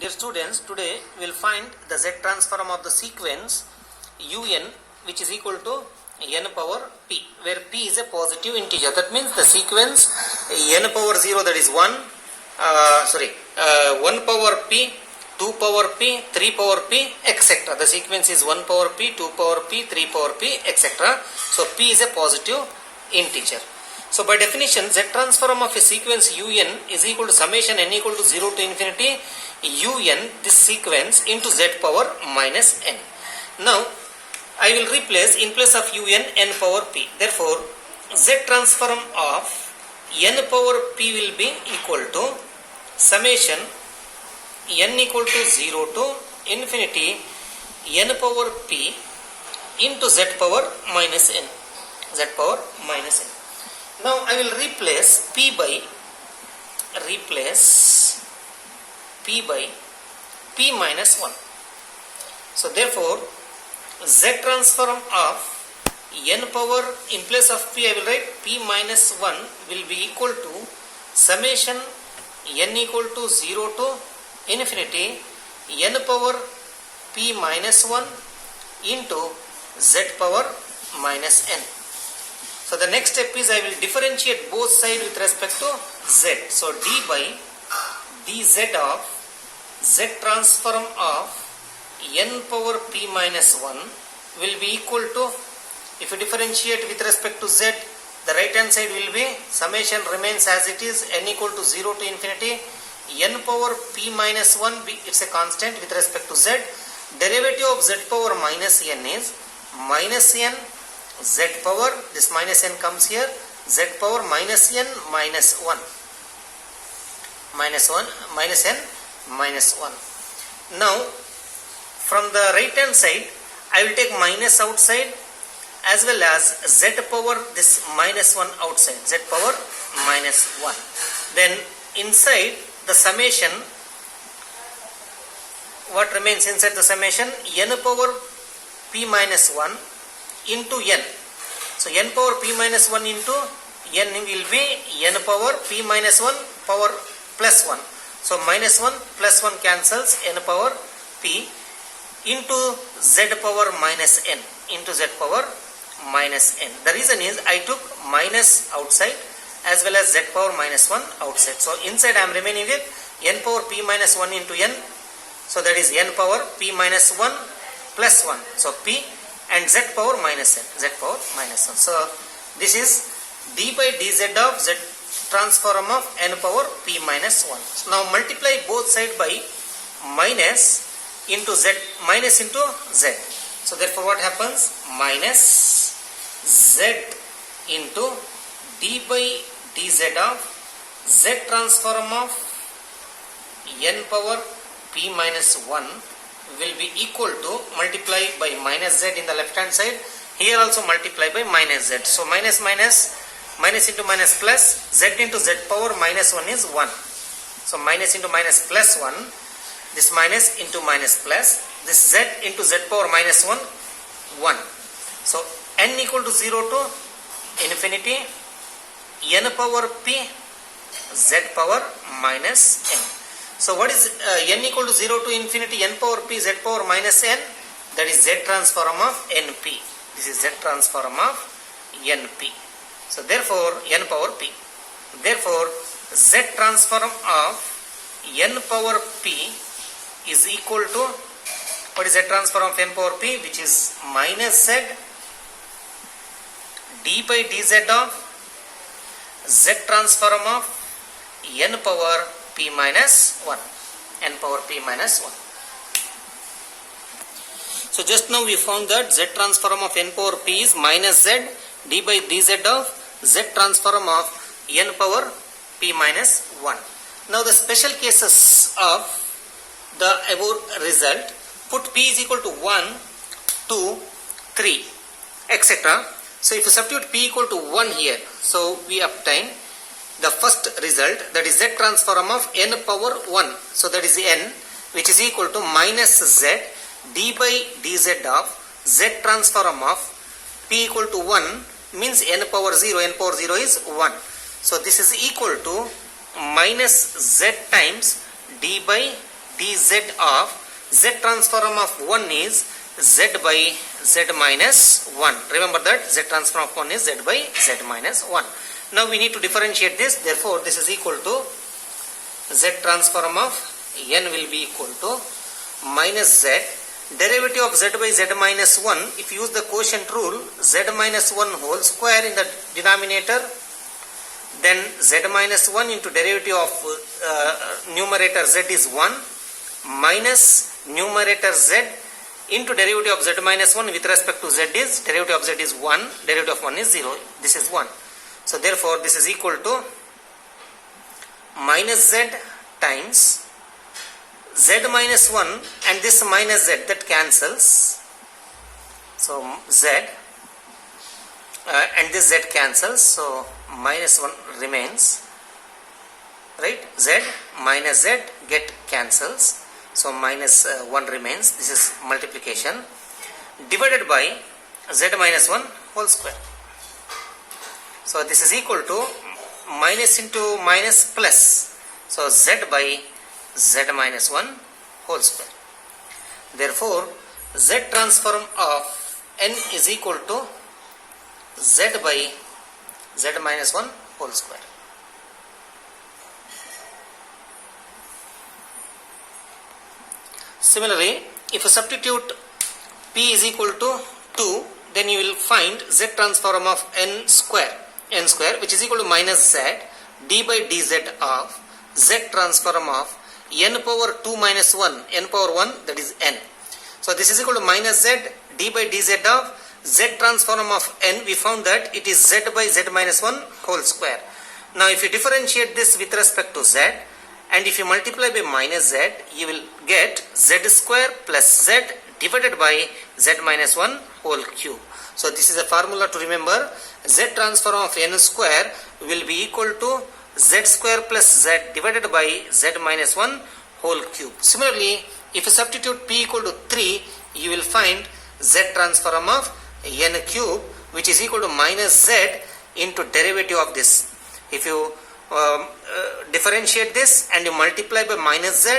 Dear students, today we will find the z transform of the sequence un which is equal to n power p, where p is a positive integer. That means the sequence n power 0, that is 1 power p, 2 power p, 3 power p, etc. The sequence is 1 power p, 2 power p, 3 power p, etc. So p is a positive integer. So by definition, z transform of a sequence un is equal to summation n equal to 0 to infinity un, this sequence, into z power minus n. Now I will replace in place of un n power p. Therefore z transform of n power p will be equal to summation n equal to 0 to infinity n power p into z power minus n. Z power minus n. Now I will replace p by p minus 1. So therefore z transform of n power, in place of p I will write p minus 1 will be equal to summation n equal to 0 to infinity n power p minus 1 into z power minus n. So the next step is I will differentiate both sides with respect to z. So d by dz of z transform of n power p minus 1 will be equal to, if you differentiate with respect to z, the right hand side will be summation remains as it is, n equal to 0 to infinity n power p minus 1, it's a constant with respect to z. Derivative of z power minus n is minus n z power, this minus n comes here, z power minus n minus 1, minus n minus 1. Now from the right hand side I will take minus outside as well as z power this minus 1 outside, z power minus 1. Then inside the summation, what remains inside the summation? N power p minus 1 into n. So n power p minus 1 into n will be n power p minus 1 power plus 1. So minus 1 plus 1 cancels, n power p into z power minus n, into z power minus n. The reason is I took minus outside as well as z power minus 1 outside. So inside I am remaining with n power p minus 1 into n. So that is n power p minus 1 plus 1. So p and z power minus n, z power minus 1. So this is d by dz of z transform of n power p minus 1. So now multiply both sides by minus into z, minus into z. So therefore what happens? Minus z into d by dz of z transform of n power p minus 1 will be equal to, multiply by minus z in the left hand side, here also multiply by minus z. So minus into minus plus, z into z power minus 1 is 1. So minus into minus plus 1, this minus into minus plus, this z into z power minus 1, 1. So n equal to 0 to infinity n power p z power minus n. So what is n equal to 0 to infinity n power p z power minus n? That is z transform of np. This is z transform of np. So therefore n power p. Therefore z transform of n power p is equal to, what is z transform of n power p? Which is minus z d by dz of z transform of n power p minus 1, n power p minus 1. So just now we found that z transform of n power p is minus z d by dz of z transform of n power p minus 1. Now the special cases of the above result, put p is equal to 1, 2, 3, etc. So if you substitute p equal to 1 here, so we obtain the first result, that is z transform of n power 1. So that is n, which is equal to minus z d by dz of z transform of p equal to 1 means n power 0, n power 0 is 1. So this is equal to minus z times d by dz of z transform of 1 is z by z minus 1. Remember that z transform of 1 is z by z minus 1. Now we need to differentiate this. Therefore, this is equal to z transform of n will be equal to minus z. Derivative of z by z minus 1, if you use the quotient rule, z minus 1 whole square in the denominator, then z minus 1 into derivative of numerator z is 1 minus numerator z into derivative of z minus 1 with respect to z is, derivative of z is 1, derivative of 1 is 0, this is 1. So therefore this is equal to minus z times z minus 1 and this minus z, that cancels. So z and this z cancels, so minus 1 remains, right? Z minus z get cancels, so minus 1 remains. This is multiplication divided by z minus 1 whole square. So this is equal to minus into minus plus, so z by z minus 1 whole square. Therefore z transform of n is equal to z by z minus 1 whole square. Similarly, if you substitute p is equal to 2, then you will find z transform of n square which is equal to minus z d by dz of z transform of n power 2 minus 1, n power 1, that is n. So this is equal to minus z d by dz of z transform of n. We found that it is z by z minus 1 whole square. Now if you differentiate this with respect to z, and if you multiply by minus z, you will get z square plus z divided by z minus 1 whole cube. So this is a formula to remember. Z transform of n square will be equal to z square plus z divided by z minus 1 whole cube. Similarly, if you substitute p equal to 3, you will find z transform of n cube which is equal to minus z into derivative of this. If you differentiate this and you multiply by minus z,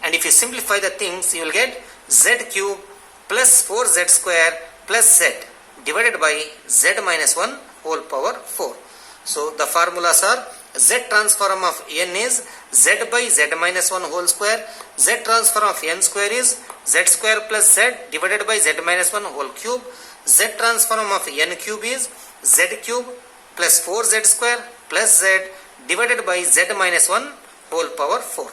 and if you simplify the things, you will get z cube plus 4z square plus z divided by z minus 1 whole power 4. So the formulas are z transform of n is z by z minus 1 whole square, z transform of n square is z square plus z divided by z minus 1 whole cube, z transform of n cube is z cube plus 4z square plus z divided by z minus 1 whole power 4.